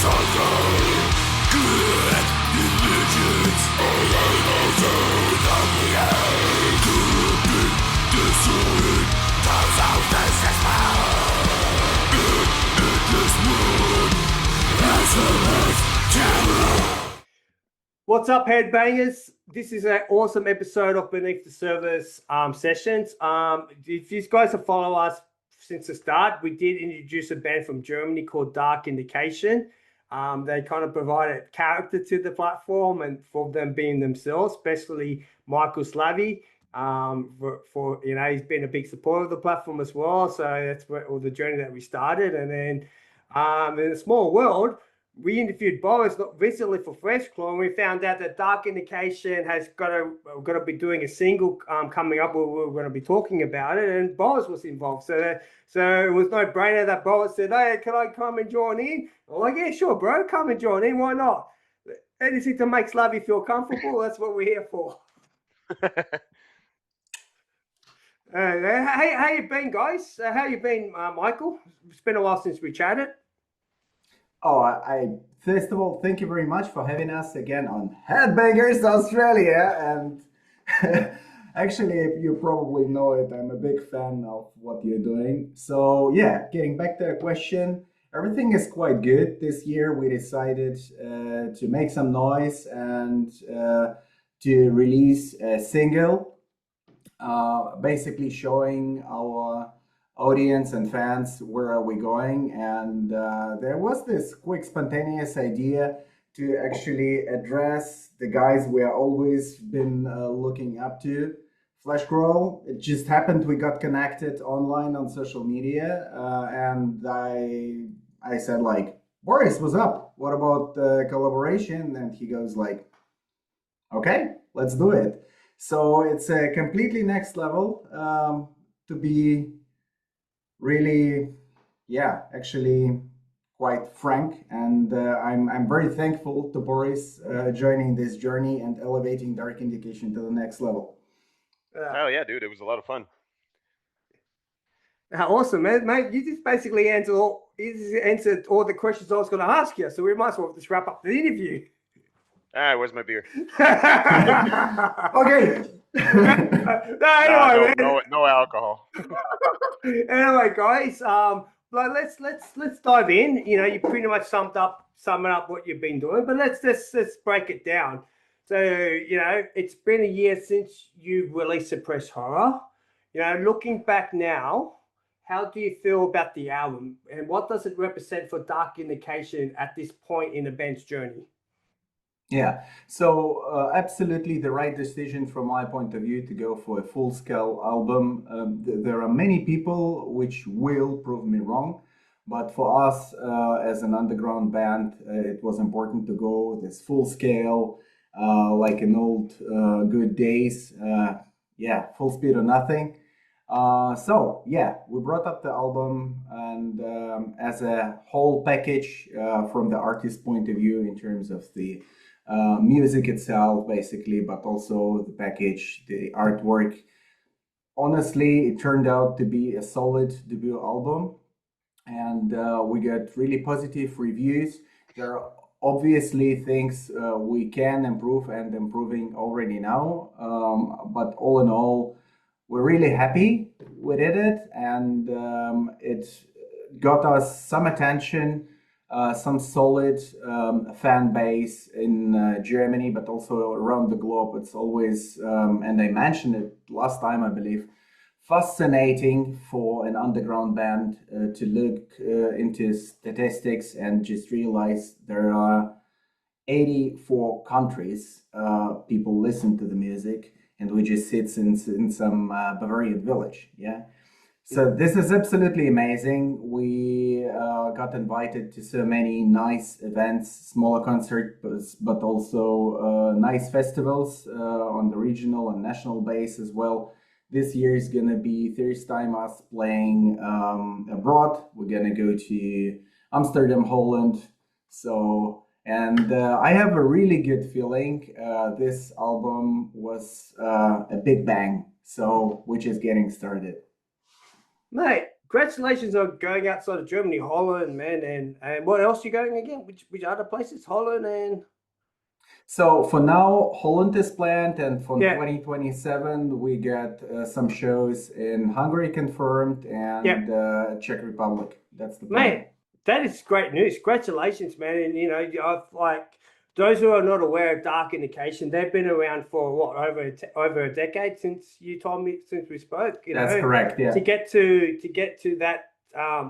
What's up, Headbangers? This is an awesome episode of Beneath the Surface sessions. If you guys have followed us since the start, we did introduce a band from Germany called Dark Indication. They kind of provided character to the platform and for them being themselves, especially Michael Slavi. For he's been a big supporter of the platform as well. So that's all the journey that we started. And then in a small world, we interviewed Borisz recently for Fresh Claw, and we found out that Dark Indication has got to be doing a single coming up where we're going to be talking about it, and Borisz was involved. So it was no brainer that Borisz said, "Hey, can I come and join in?" I'm like, "Yeah, sure, bro, come and join in. Why not? Anything to make Slavi feel comfortable. That's what we're here for." How you been, guys? How you been, Michael? It's been a while since we chatted. Oh, I first of all, thank you very much for having us again on Headbangers Australia. And actually, if you probably know it, I'm a big fan of what you're doing. So yeah, getting back to the question, everything is quite good. This year we decided to make some noise and to release a single, basically showing our audience and fans where are we going, and there was this quick spontaneous idea to actually address the guys we have always been looking up to, Flash Growl. It just happened we got connected online on social media, and I said like, "Borisz, what's up? What about the collaboration?" And he goes like, "Okay, let's do it." So it's a completely next level, to be really, actually quite frank, and I'm very thankful to Borisz joining this journey and elevating Dark Indication to the next level. Oh yeah, dude, it was a lot of fun. Awesome, mate. You just basically answered all the questions I was going to ask you, so we might as well just wrap up the interview. Where's my beer? Okay. No alcohol. Anyway, guys, let's dive in. You pretty much summing up what you've been doing, but let's break it down. So it's been a year since you released Suppressed Horror. Looking back now, how do you feel about the album, and what does it represent for Dark Indication at this point in the band's journey? Yeah, so absolutely the right decision from my point of view to go for a full-scale album. There are many people which will prove me wrong, but for us as an underground band, it was important to go this full-scale, like in old good days. Full speed or nothing. So yeah, we brought up the album, and as a whole package from the artist's point of view in terms of the music itself, basically, but also the package, the artwork. Honestly, it turned out to be a solid debut album, and we got really positive reviews. There are obviously things we can improve and improving already now, but all in all, we're really happy we did it, and it got us some attention. Some solid fan base in Germany, but also around the globe. It's always, and I mentioned it last time, I believe, fascinating for an underground band to look into statistics and just realize there are 84 countries people listen to the music, and we just sit in some Bavarian village, yeah? So this is absolutely amazing. We got invited to so many nice events, smaller concerts, but also nice festivals on the regional and national base as well. This year is going to be first time us playing abroad. We're going to go to Amsterdam, Holland. So, and I have a really good feeling. This album was a big bang. So we're just getting started. Mate, congratulations on going outside of Germany, Holland, man, and what else you going again? Which other places? Holland and So for now, Holland is planned, and for Yeah. 2027 we get some shows in Hungary confirmed and Czech Republic. That's the plan. man. That is great news. Congratulations, man. And you know, I've like those who are not aware of Dark Indication, they've been around for what over a decade since you told me since we spoke. You That's know, correct. Yeah. to get to that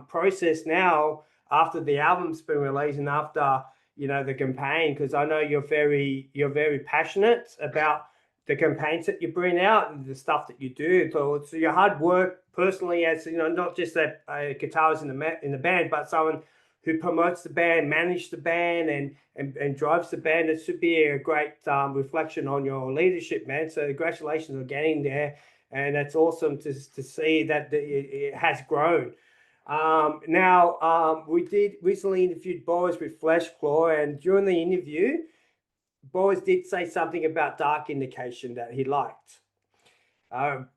process now after the album's been released and after the campaign, because I know you're very passionate about the campaigns that you bring out and the stuff that you do. So your hard work personally, as not just a guitarist in the band, but someone who promotes the band, manages the band, and drives the band. It should be a great reflection on your leadership, man. So congratulations on getting there, and that's awesome to see that it has grown. We did recently interviewed Borisz with Flesh Claw, and during the interview, Borisz did say something about Dark Indication that he liked.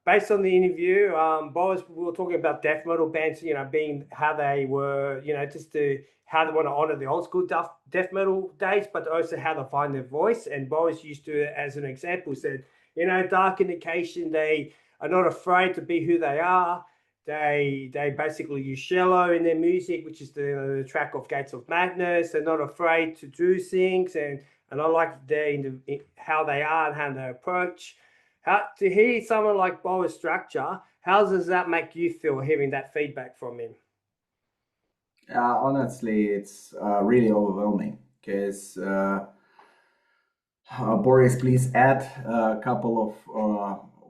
Based on the interview, Borisz, we were talking about death metal bands, being how they were, how they want to honor the old school death metal days, but also how they find their voice. And Borisz used to, as an example, said, Dark Indication, they are not afraid to be who they are. They basically use cello in their music, which is the track of Gates of Madness. They're not afraid to do things, and I like how they are and how they approach. To hear someone like Borisz Structure, how does that make you feel hearing that feedback from him? Honestly, it's really overwhelming because Borisz, please add a couple of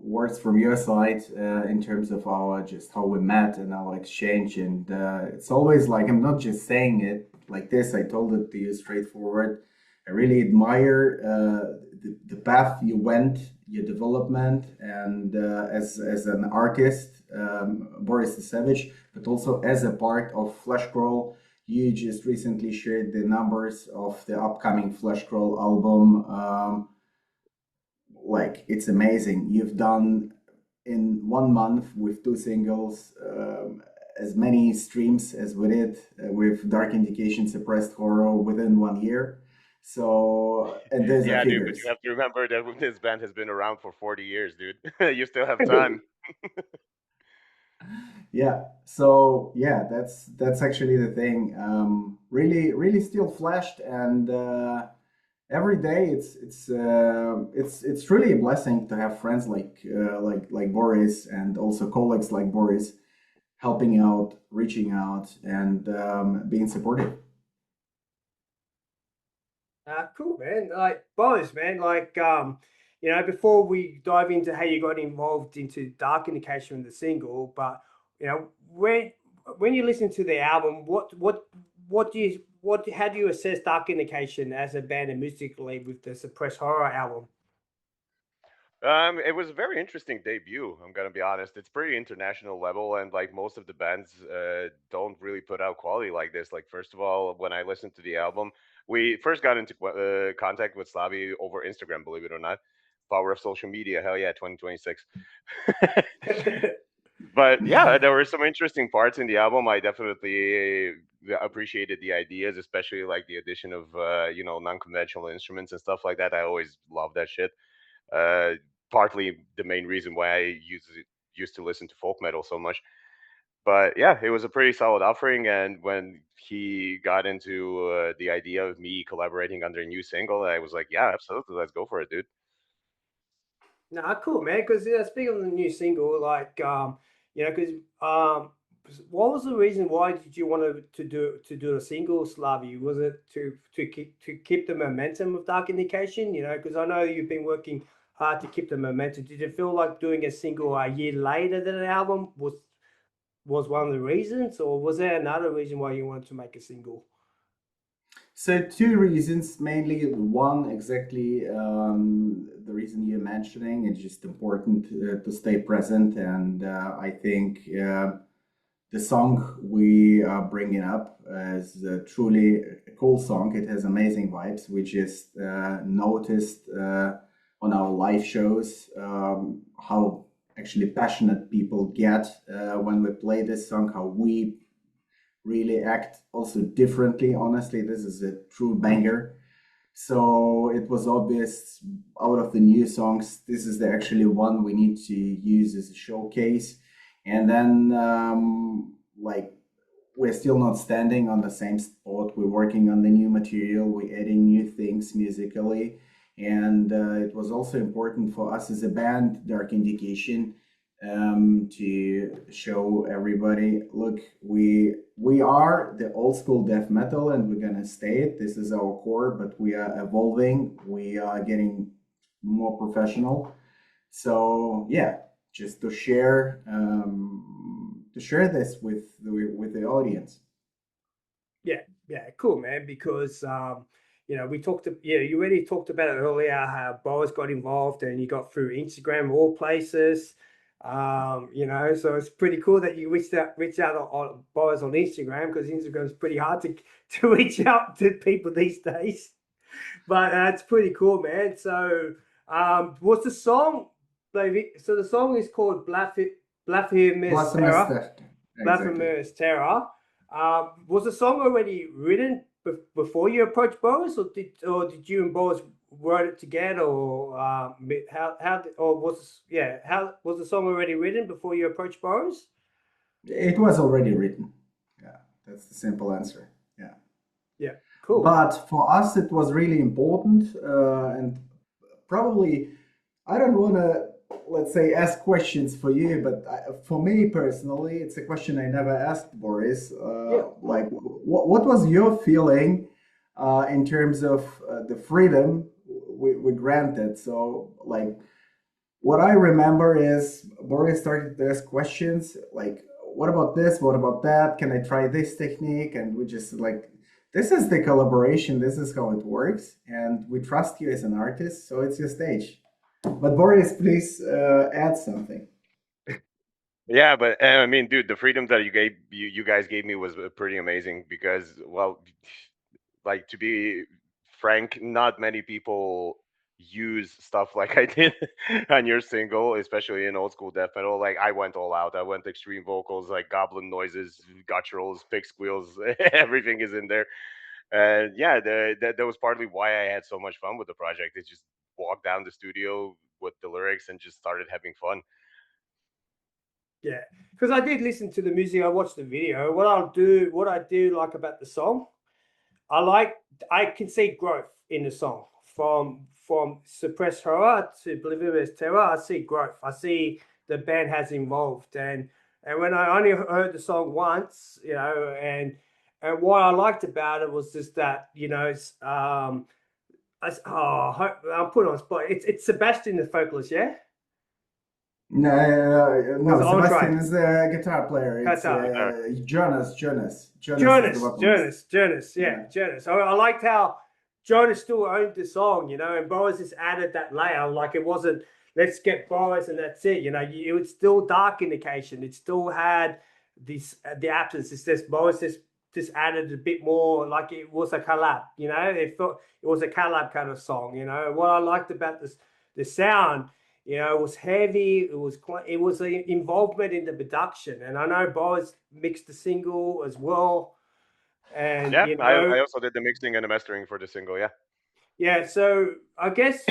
words from your side in terms of just how we met and our exchange. And it's always like, I'm not just saying it like this, I told it to you straightforward. I really admire the path you went, your development, and as an artist, Borisz the Savage, but also as a part of Flesh Crawl. You just recently shared the numbers of the upcoming Flesh Crawl album. It's amazing. You've done in 1 month with 2 singles as many streams as we did with Dark Indication Suppressed Horror within 1 year. So, and there's Yeah, the dude, but figures. you have to remember that this band has been around for 40 years, dude. You still have time. Yeah. So yeah, that's actually the thing. Really still flashed, and every day it's really a blessing to have friends like Borisz, and also colleagues like Borisz helping out, reaching out, and being supportive. Cool, man. Like Borisz, man. Before we dive into how you got involved into Dark Indication with the single, but when you listen to the album, how do you assess Dark Indication as a band and musically with the Suppressed Horror album? It was a very interesting debut. I'm gonna be honest. It's pretty international level, and like most of the bands, don't really put out quality like this. Like first of all, when I listened to the album, we first got into contact with Slavi over Instagram. Believe it or not, power of social media. Hell yeah, 2026. But yeah, there were some interesting parts in the album. I definitely appreciated the ideas, especially like the addition of non-conventional instruments and stuff like that. I always love that shit. Uh, Partly the main reason why I used to listen to folk metal so much. But yeah, it was a pretty solid offering. And when he got into the idea of me collaborating under a new single, I was like, yeah, absolutely, let's go for it, dude. Nah, cool, man. Because speaking of the new single, what was the reason why did you want to do a single, Slavi? Was it to keep the momentum of Dark Indication? Because I know you've been working hard to keep the momentum. Did you feel like doing a single a year later than an album was one of the reasons, or was there another reason why you wanted to make a single? So 2 reasons, mainly one exactly the reason you're mentioning. It's just important to stay present, and I think the song we are bringing up is truly a cool song. It has amazing vibes. We just noticed on our live shows how actually passionate people get when we play this song, how we really act also differently. Honestly, this is a true banger. So it was obvious out of the new songs, this is the actually one we need to use as a showcase. And then, like, we're still not standing on the same spot. We're working on the new material. We're adding new things musically, and it was also important for us as a band, Dark Indication, to show everybody, look, we are the old school death metal, and we're gonna stay it. This is our core, but we are evolving. We are getting more professional. So yeah, just to share this with the audience. Yeah, cool, man. Because we talked. You already talked about it earlier. How Boris got involved, and you got through Instagram, all places. So it's pretty cool that you reached out on Boris on Instagram, because Instagram is pretty hard to reach out to people these days. But it's pretty cool, man. So, what's the song, baby? So the song is called Blasphemous Terror. Blasphemous Terror. Was the song already written before you approached Boris, or did you and Boris wrote it together, or how was the song already written before you approached Boris? It was already written. Yeah, that's the simple answer. Yeah. Yeah, cool. But for us, it was really important, and probably I don't want to, let's say, ask questions for you, but for me personally, it's a question I never asked Boris. Like, what was your feeling in terms of the freedom we granted? So, like, what I remember is Boris started to ask questions like, what about this? What about that? Can I try this technique? And we just like, this is the collaboration. This is how it works. And we trust you as an artist. So it's your stage. But Boris, please add something. Yeah, but I mean, dude, the freedom that you guys gave me was pretty amazing because, well, like to be frank, not many people use stuff like I did on your single, especially in old school death metal. Like I went all out. I went extreme vocals, like goblin noises, gutturals, pig squeals, everything is in there. And yeah, that was partly why I had so much fun with the project. It just walked down the studio with the lyrics and just started having fun. Yeah, because I did listen to the music. I watched the video. What I do like about the song, I can see growth in the song from suppressed horror to Bolivia's terror. I see growth. I see the band has evolved, and when I only heard the song once, and what I liked about it was just that it's I'm put on spot. It's Sebastian the vocalist, yeah. No, no, Sebastian is the guitar player. It's Guitar. Jonas. Jonas, Yeah. Jonas. I liked how Jonas still owned the song, and Boris just added that layer. Like it wasn't, let's get Boris and that's it. It was still Dark Indication. It still had the absence. It's just Boris just added a bit more, like it was a collab. It felt it was a collab kind of song. What I liked about the sound. It was heavy. It was an involvement in the production, and I know Boz mixed the single as well. And Yeah, I also did the mixing and the mastering for the single. Yeah. yeah. So I guess,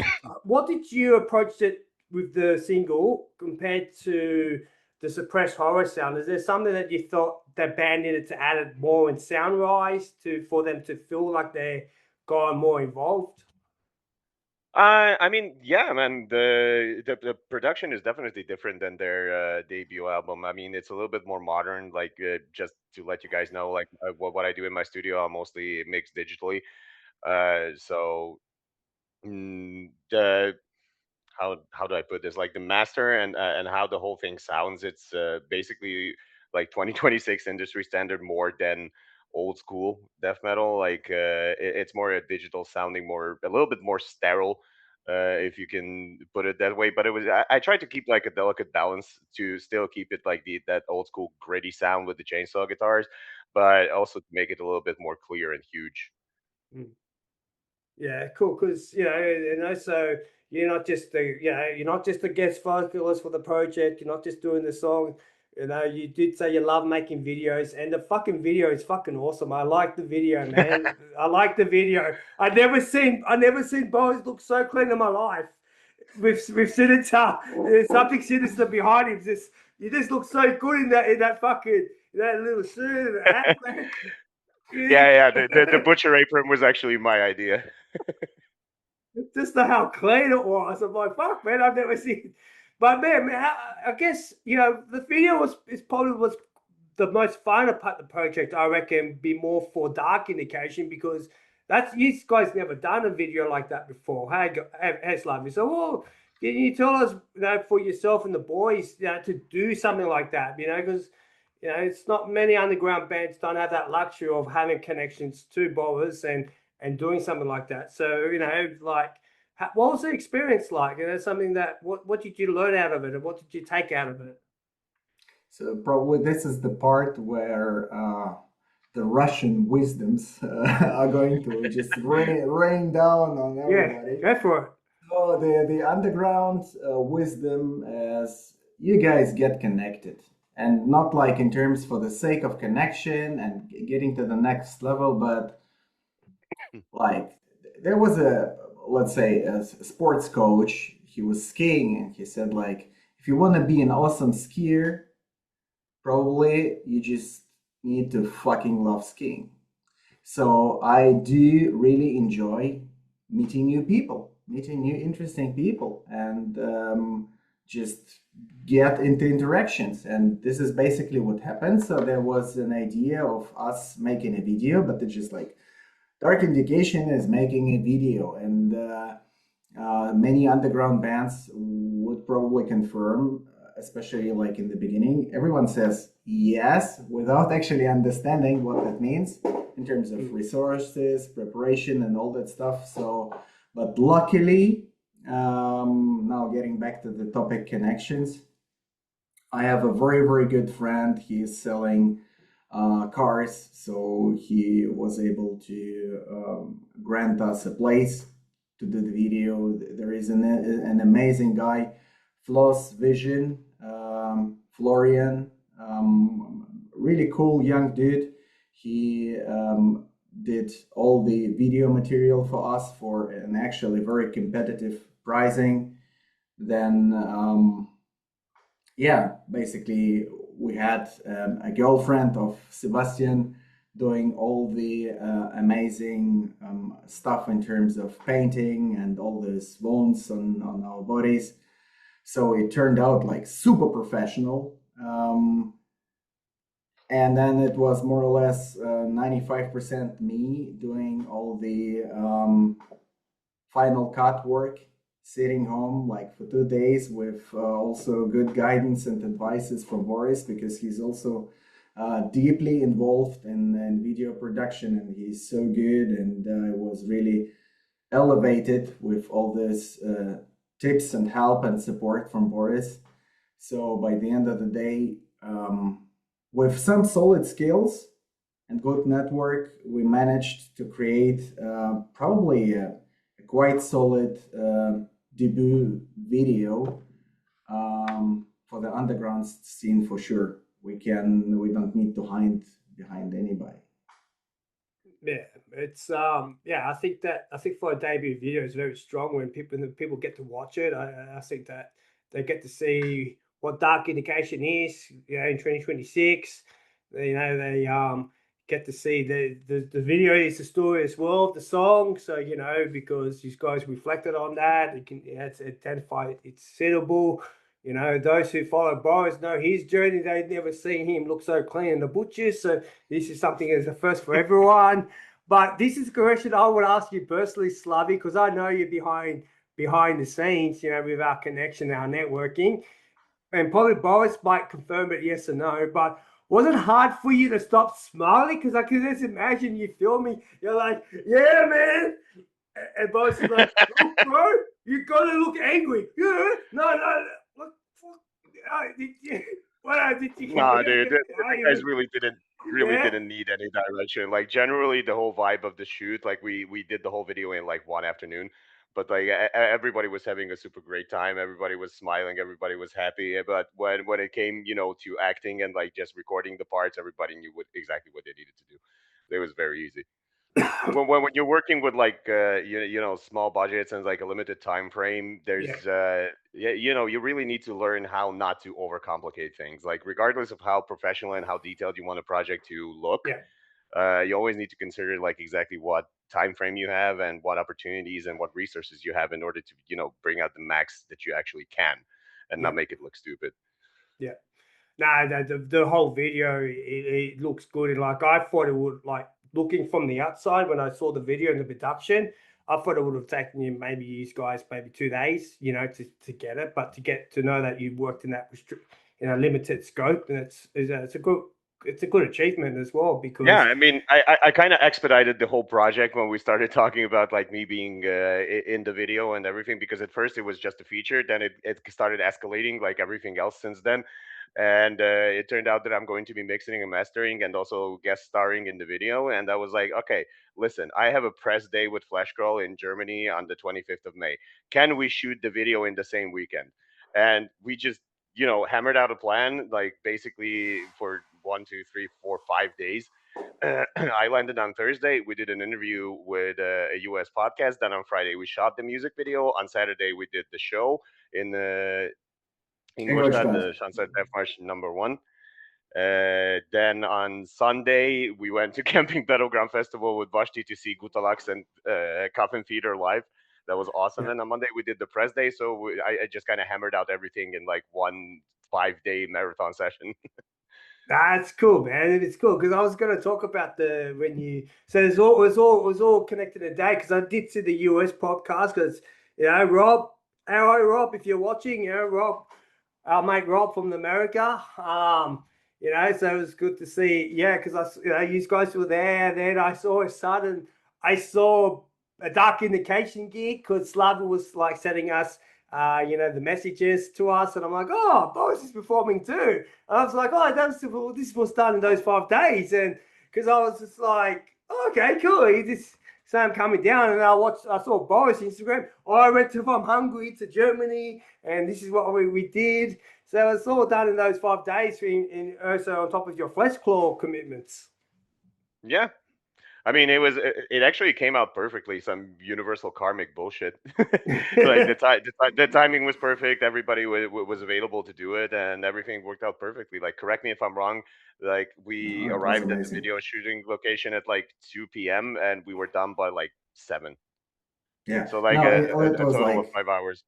what did you approach it with the single compared to the suppressed horror sound? Is there something that you thought the band needed to add it more in sound wise for them to feel like they got more involved? I mean, yeah, man. The production is definitely different than their debut album. I mean, it's a little bit more modern. Like, just to let you guys know, like what I do in my studio, I mostly mix digitally. So the how do I put this? Like the master and how the whole thing sounds. It's basically like 2026 industry standard more than old school death metal. Like it's more a digital sounding, more a little bit more sterile, if you can put it that way. But I tried to keep like a delicate balance to still keep it like that old school gritty sound with the chainsaw guitars, but also to make it a little bit more clear and huge. Yeah, cool. Because and also you're not just you're not just the guest vocalist for the project. You're not just doing the song. You did say you love making videos, and the fucking video is fucking awesome. I like the video, man. I like the video. I never seen Borisz look so clean in my life. We've seen it. There's something sinister behind him. You just look so good in that fucking that little suit and hat, man. Yeah. The butcher apron was actually my idea. Just how clean it was. I'm like, fuck, man, I've never seen. But man, I guess the video probably was the most fun part of the project. I reckon be more for Dark Indication because you guys never done a video like that before. Hey, Slavi. So, can you tell us, for yourself and the boys, to do something like that? Because it's not many underground bands don't have that luxury of having connections to Borisz and doing something like that. So, what was the experience like? Something that, what did you learn out of it? And what did you take out of it? So probably this is the part where the Russian wisdoms are going to just rain down on everybody. Yeah, go for it. So the underground wisdom is you guys get connected. And not like in terms for the sake of connection and getting to the next level, but like there was let's say a sports coach. He was skiing and he said like, if you want to be an awesome skier, probably you just need to fucking love skiing. So I do really enjoy meeting new people, meeting new interesting people, and just get into interactions. And this is basically what happened. So there was an idea of us making a video, but it's just like Dark Indication is making a video, and many underground bands would probably confirm, especially like in the beginning, everyone says yes without actually understanding what that means in terms of resources, preparation, and all that stuff. So, but luckily, now getting back to the topic connections, I have a very, very good friend. He is selling cars, so he was able to grant us a place to do the video. There is an amazing guy, Floss Vision, Florian, really cool young dude. He did all the video material for us for an actually very competitive pricing. Then, basically we had a girlfriend of Sebastian doing all the amazing stuff in terms of painting and all these wounds on our bodies. So it turned out like super professional. And then it was more or less 95% me doing all the final cut work, sitting home like for 2 days with also good guidance and advices from Borisz, because he's also deeply involved in video production, and he's so good, and I was really elevated with all this tips and help and support from Borisz. So by the end of the day, with some solid skills and good network, we managed to create probably a quite solid debut video for the underground scene for sure. We don't need to hide behind anybody. Yeah, it's I think for a debut video it's very strong when people get to watch it. I think that they get to see what Dark Indication is, in 2026. They get to see the video is the story as well of the song. So because these guys reflected on that, it's identified, it's suitable. Those who follow Borisz know his journey. They've never seen him look so clean in the butchers. So this is something that's a first for everyone. But this is a question I would ask you personally, Slavi, because I know you're behind the scenes, with our connection, our networking. And probably Borisz might confirm it, yes or no. But was it hard for you to stop smiling? Because I can just imagine you filming. You're like, yeah, man. And Borisz is like, look, bro, you got to look angry. Yeah, no. Did you? No, dude, the guys really didn't need any direction. Like generally, the whole vibe of the shoot, like we did the whole video in like one afternoon. but like everybody was having a super great time. Everybody was smiling. Everybody was happy. But when it came, to acting and like just recording the parts, everybody knew exactly what they needed to do. It was very easy. When you're working with like small budgets and like a limited time frame, Yeah, there's you really need to learn how not to overcomplicate things. Like regardless of how professional and how detailed you want a project to look, yeah, you always need to consider like exactly what time frame you have and what opportunities and what resources you have in order to bring out the max that you actually can and yeah, not make it look stupid. yeah. No, the whole video it looks good, and like I thought it would, like looking from the outside when I saw the video and the production, I thought it would have taken you maybe you guys maybe 2 days, to get it, but to get to know that you worked in that limited scope, and it's a good achievement as well Yeah, because I mean, I kind of expedited the whole project when we started talking about like me being in the video and everything, because at first it was just a feature, then it started escalating like everything else since then, and it turned out that I'm going to be mixing and mastering and also guest starring in the video, and I was like, okay, listen, I have a press day with Flash Crawl in Germany on the 25th of May. Can we shoot the video in the same weekend? And we just hammered out a plan, like basically for 1, 2, 3, 4, 5 days. I landed on Thursday. We did an interview with a US podcast. Then on Friday we shot the music video. On Saturday we did the show in Ingolstadt, Ingolstadt. the Schanzer Death March #1. Then on Sunday we went to Camping Battleground Festival with Vashti to see Gutalax and Coffin Feeder live. That was awesome. yeah. And on Monday we did the press day. So I just kind of hammered out everything in like one 5-day marathon session. That's cool, man. It's cool because I was going to talk about the when you so it was all connected today because I did see the US podcast because Rob, hello Rob, if you're watching, Rob, our mate Rob from America, so it was good to see, because you guys were there. Then I saw I saw a Dark Indication gig because Slavi was like sending us the messages to us, and I'm like, oh, Boris is performing too. And I was like, oh, this was done in those 5 days, and because I was just like, oh, okay, cool. He just Sam coming down, and I saw Boris Instagram. Oh, I went from Hungary to Germany, and this is what we did. So it's all done in those 5 days, in also on top of your flesh claw commitments. Yeah. I mean, it actually came out perfectly. Some universal karmic bullshit. Like the timing was perfect. Everybody was available to do it, and everything worked out perfectly. Like, correct me if I'm wrong. Like, we Oh, it was arrived at the amazing. video shooting location at like 2 p.m. and we were done by like 7. Yeah. So like No, it a was total of like 5 hours.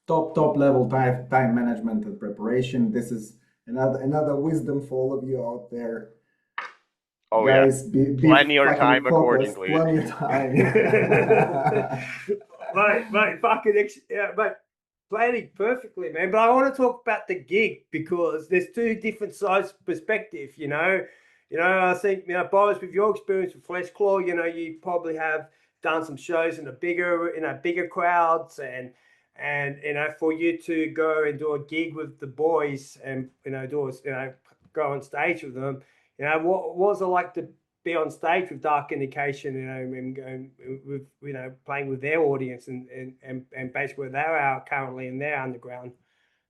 top level time management and preparation. This is another wisdom for all of you out there. Oh yeah, Guys, be plan your fucking time focused. accordingly. Plan your time. Mate, planning perfectly, man. But I want to talk about the gig because there's two different sides perspective. I think Boris, with your experience with Flesh Claw, you probably have done some shows in bigger crowds, and for you to go and do a gig with the boys and go on stage with them. What was it like to be on stage with Dark Indication, and going with playing with their audience and basically where they are currently in their underground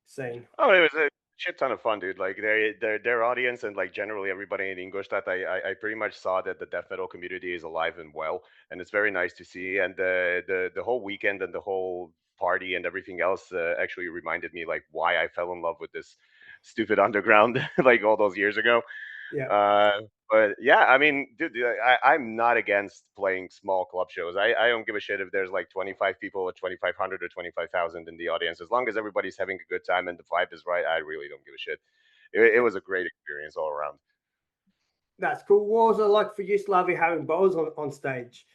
scene? Oh, it was a shit ton of fun, dude. Like their audience and like generally everybody in Ingolstadt, I pretty much saw that the death metal community is alive and well, and it's very nice to see. And the whole weekend and the whole party and everything else actually reminded me like why I fell in love with this stupid underground like all those years ago. Yeah. But yeah, I mean, dude, I'm not against playing small club shows. I don't give a shit if there's like 25 people or 2,500 or 25,000 in the audience. As long as everybody's having a good time and the vibe is right, I really don't give a shit. It was a great experience all around. That's cool. What was it like for you, Slavi, having Bows on stage?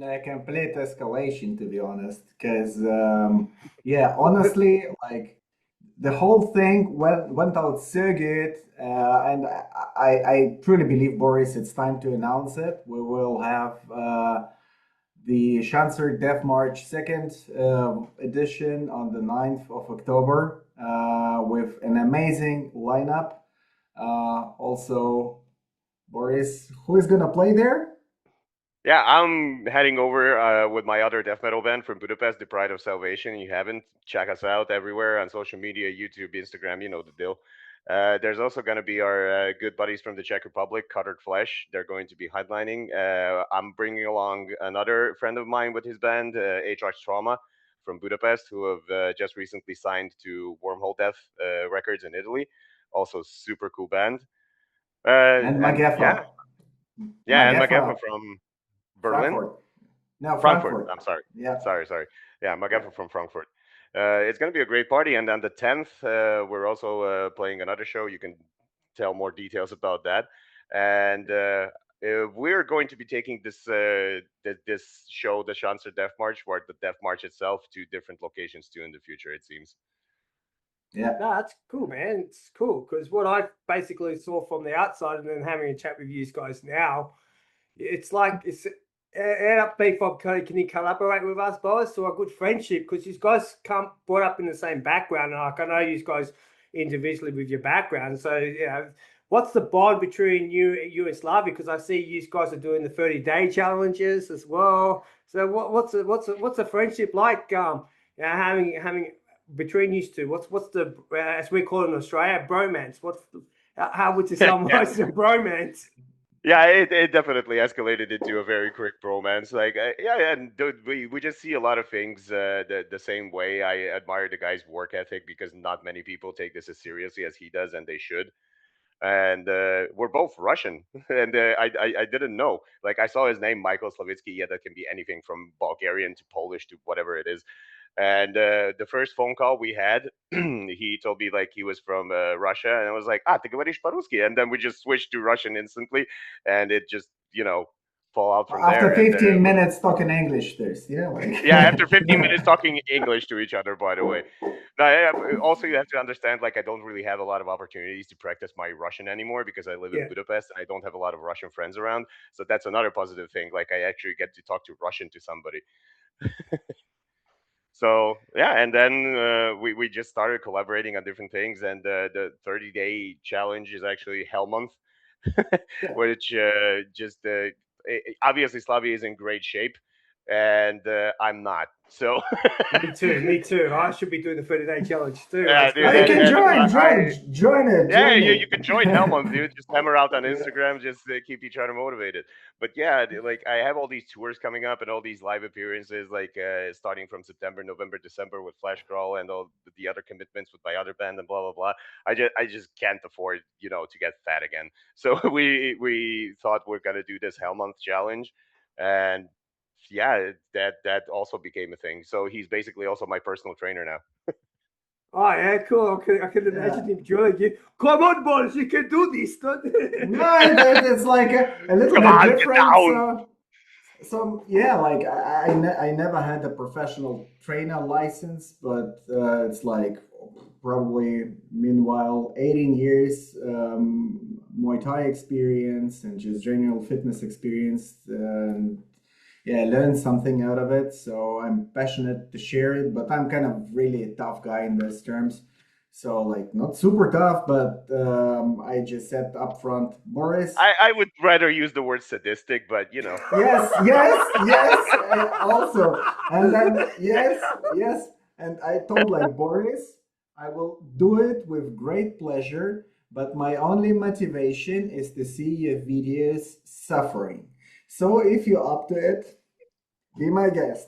A complete escalation, to be honest, because honestly, like the whole thing went out so good, and I truly believe, Boris, it's time to announce it. We will have the Schanzer Death March second edition on the 9th of October with an amazing lineup. Also, Boris, who is gonna play there? Yeah, I'm heading over with my other death metal band from Budapest, The Pride of Salvation. You haven't, check us out everywhere on social media, YouTube, Instagram, you know the deal. There's also going to be our good buddies from the Czech Republic, Cuttered Flesh. They're going to be headlining. I'm bringing along another friend of mine with his band, Atrax Trauma from Budapest, who have just recently signed to Wormhole Death Records in Italy. Also, super cool band. And And yeah, Magefa. and Magefa from Berlin. Frankfurt. No, Frankfurt. Frankfurt. I'm sorry. Yeah. Sorry. Yeah, Yeah. Magafa from Frankfurt. It's going to be a great party. And on the 10th, we're also playing another show. You can tell more details about that. And we're going to be taking this show, the Schanzer Death March, or the Death March itself, to different locations too in the future, it seems. Yeah. No, that's cool, man. It's cool because what I basically saw from the outside and then having a chat with you guys now, it's like it's up from can you collaborate with us, boys, to a good friendship because you guys come brought up in the same background. And like I know you guys individually with your background, so yeah. What's the bond between you and Slavi? Because I see you guys are doing the 30-day challenges as well. So what's a friendship like? Having between you two, what's the as we call it in Australia, bromance? How would you summarize the bromance? Yeah, it definitely escalated into a very quick bromance. Like, and dude, we just see a lot of things the same way. I admire the guy's work ethic because not many people take this as seriously as he does, and they should. And we're both Russian, and I didn't know. Like, I saw his name, Michael Slavitski. Yeah, that can be anything from Bulgarian to Polish to whatever it is. And the first phone call we had, he told me like he was from Russia, and I was like, ты говоришь по-русски, and then we just switched to Russian instantly, and it just fall out from After there. 15 minutes talking English, yeah, after 15 minutes talking English to each other, by the way. Now, also you have to understand, like, I don't really have a lot of opportunities to practice my Russian anymore because I live in Budapest and I don't have a lot of Russian friends around. So that's another positive thing. Like, I actually get to talk to Russian to somebody. So yeah, and then we just started collaborating on different things, and the 30-day challenge is actually Hell Month, which obviously Slavi is in great shape, and I'm not. So me too. I should be doing the 30-day challenge too. Yeah, dude, you can join it. Yeah, you can join Hell Month, dude. Just hammer out on Instagram, just keep each other motivated. But yeah, like I have all these tours coming up and all these live appearances, like starting from September, November, December with Flash Crawl and all the other commitments with my other band and blah blah blah. I just can't afford, to get fat again. So we thought we're gonna do this Hell Month challenge, and yeah, that also became a thing. So he's basically also my personal trainer now. Oh yeah, cool. I can imagine him joining you. Come on, boys, you can do this. No, it's like a little bit different. So yeah, like I never had a professional trainer license, but it's like probably meanwhile 18 years Muay Thai experience and just general fitness experience. Yeah, I learned something out of it, so I'm passionate to share it, but I'm kind of really a tough guy in those terms. So, like, not super tough, but I just said up front, Boris. I would rather use the word sadistic, but Yes, also. And then, yes. And I told, like, Boris, I will do it with great pleasure, but my only motivation is to see your videos suffering. So if you're up to it, be my guest.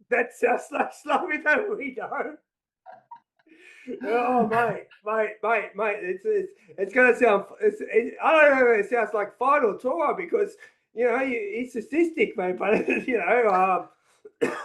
That sounds like Slavi that we know. Oh, mate. It's gonna sound. I don't know. It sounds like Final Tour because he's sadistic, mate. But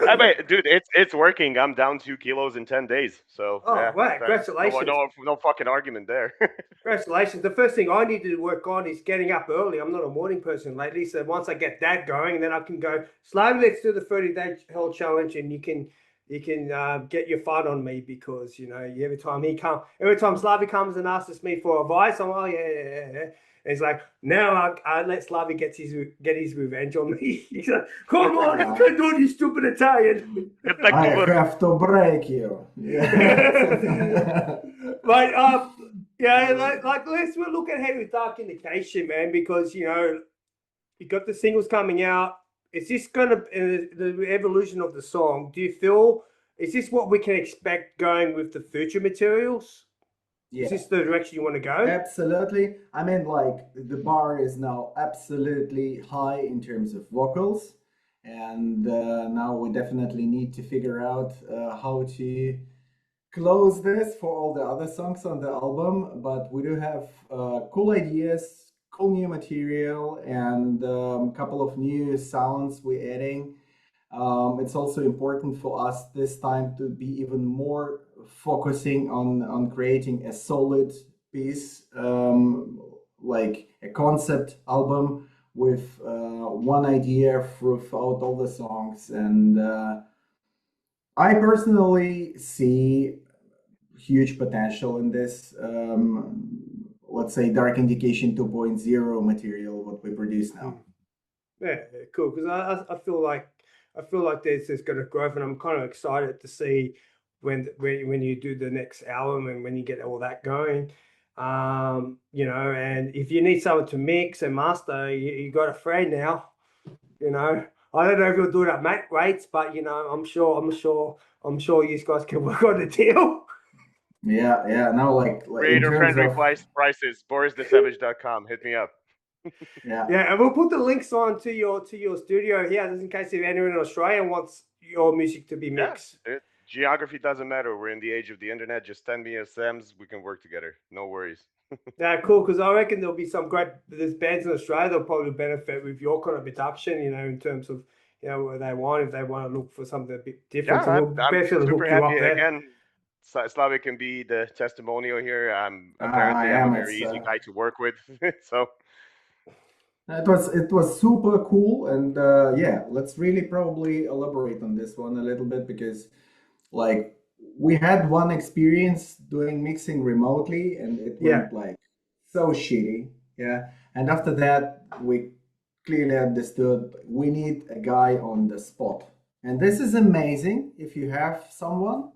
I mean, dude, it's working. I'm down 2 kilos in 10 days. So wow! Congratulations. No fucking argument there. Congratulations. The first thing I need to work on is getting up early. I'm not a morning person lately, so once I get that going, then I can go slowly. Let's do the 30-day hell challenge, and you can get your fun on me because every time Slavi comes and asks me for advice, I'm yeah. And it's like now I let Slavi get his revenge on me. He's like, come on, you can do this, stupid Italian. I have to break you. But like let's look at Heavy Dark Indication, man, because you got the singles coming out. Is this going to the evolution of the song? Do you feel is this what we can expect going with the future materials? Yeah. Is this the direction you want to go? Absolutely. I mean, like the bar is now absolutely high in terms of vocals, and now we definitely need to figure out how to close this for all the other songs on the album. But we do have cool ideas, cool new material, and a couple of new sounds we're adding. It's also important for us this time to be even more focusing on creating a solid piece, like a concept album with one idea throughout all the songs. And I personally see huge potential in this, let's say, Dark Indication 2.0 material, what we produce now. Yeah, cool. Because I feel like there's going to growth, and I'm kind of excited to see when you do the next album and when you get all that going. You know, and if you need someone to mix and master, you got a friend now. You know, I don't know if you'll do it at Mac rates, but you know, I'm sure you guys can work on a deal. Yeah. No, like in Creator terms friendly of prices. BorisTheSavage.com. Hit me up. Yeah, and we'll put the links on to your studio here, just in case if anyone in Australia wants your music to be mixed. Yeah, geography doesn't matter. We're in the age of the internet. Just send me a SEMS. We can work together. No worries. Yeah, cool. Because I reckon there'll be some there's bands in Australia that'll probably benefit with your kind of production. You know, in terms of what they want, if they want to look for something a bit different. Yeah, So I'm definitely super hook you happy. up there. Again, Slavi can be the testimonial here. I I'm am. a very easy guy to work with. So It was super cool, and yeah, let's really probably elaborate on this one a little bit because, like, we had one experience doing mixing remotely, and it went like so shitty. Yeah, and after that, we clearly understood we need a guy on the spot, and this is amazing if you have someone.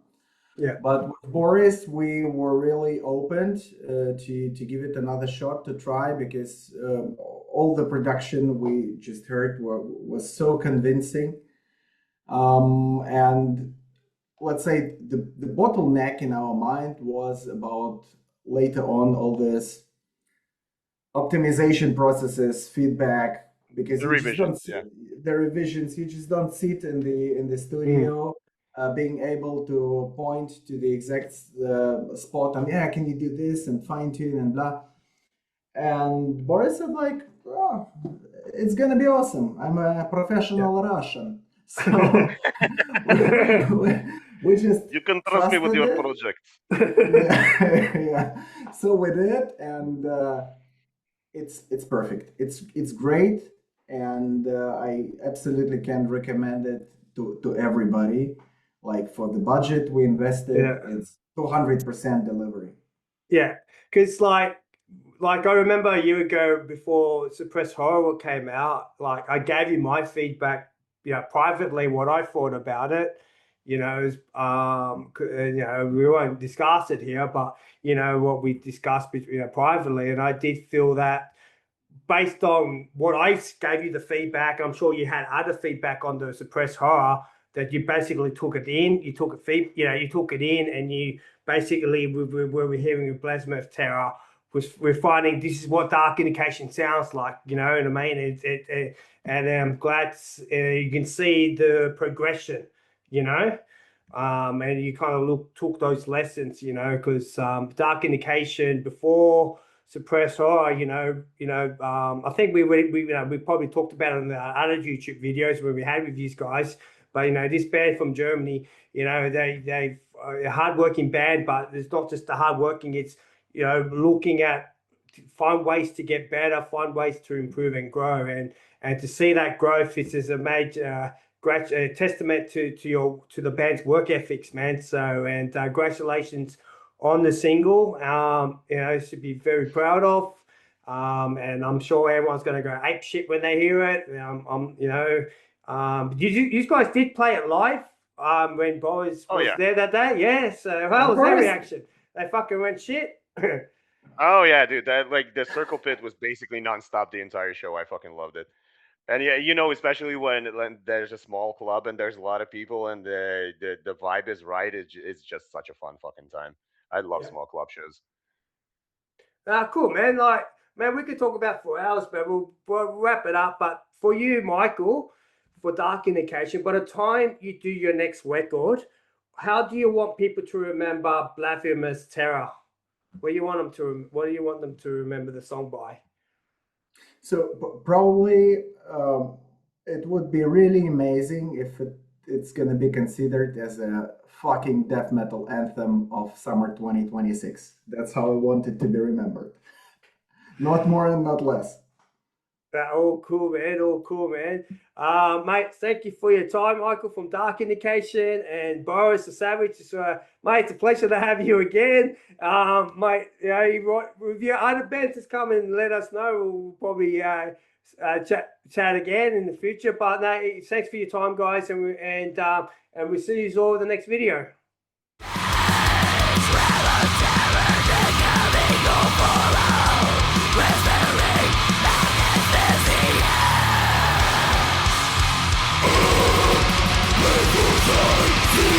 Yeah. But with Boris, we were really open to give it another shot to try because all the production we just heard was so convincing. And let's say the bottleneck in our mind was about later on all this optimization processes, feedback, because the revisions, the revisions, you just don't sit in the studio. Being able to point to the exact spot and can you do this and fine tune and blah. And Boris said like, oh, it's gonna be awesome. I'm a professional Russian, so we just you can trust me with your project. Yeah. So we did, and it's perfect. It's great, and I absolutely can recommend it to everybody. Like for the budget we invested, it's 200% delivery. Yeah, because like I remember a year ago before Suppressed Horror came out, like I gave you my feedback, privately what I thought about it. We won't discuss it here, but what we discussed privately, and I did feel that based on what I gave you the feedback, I'm sure you had other feedback on the Suppressed Horror, that you basically took it in, you took it in, and you basically we're hearing a Blasphemy of Terror. We're finding this is what Dark Indication sounds like, and I mean, and I'm glad you can see the progression, and you kind of took those lessons, because Dark Indication before Suppressed Horror, I think we probably talked about it in the other YouTube videos where we had with these guys. But this band from Germany, they've a hardworking band, but it's not just the hardworking. It's looking at find ways to get better, find ways to improve and grow, and to see that growth is a major testament to the band's work ethics, man. So and congratulations on the single. Should be very proud of. And I'm sure everyone's going to go ape shit when they hear it. You guys did play it live when Boris was there that day? Yeah, so how was their reaction? They fucking went shit? Oh yeah, dude, that like the Circle Pit was basically nonstop the entire show. I fucking loved it. And yeah, especially when there's a small club and there's a lot of people and the vibe is right, it's just such a fun fucking time. I love Yeah. small club shows. Cool, man. Like, man, we could talk about for hours, but we'll wrap it up. But for you, Michael, for Dark Indication, by the time you do your next record, how do you want people to remember Blasphemous Terror? What do you want them to remember the song by? So probably it would be really amazing if it's going to be considered as a fucking death metal anthem of summer 2026. That's how I want it to be remembered. Not more and not less. All cool, man. All cool, man. Mate, thank you for your time, Michael from Dark Indication, and Borisz the Savage. Mate, it's a pleasure to have you again. Mate, with your other bands, just come and let us know. We'll probably chat again in the future. But no, thanks for your time, guys, and we'll see you all in the next video. Time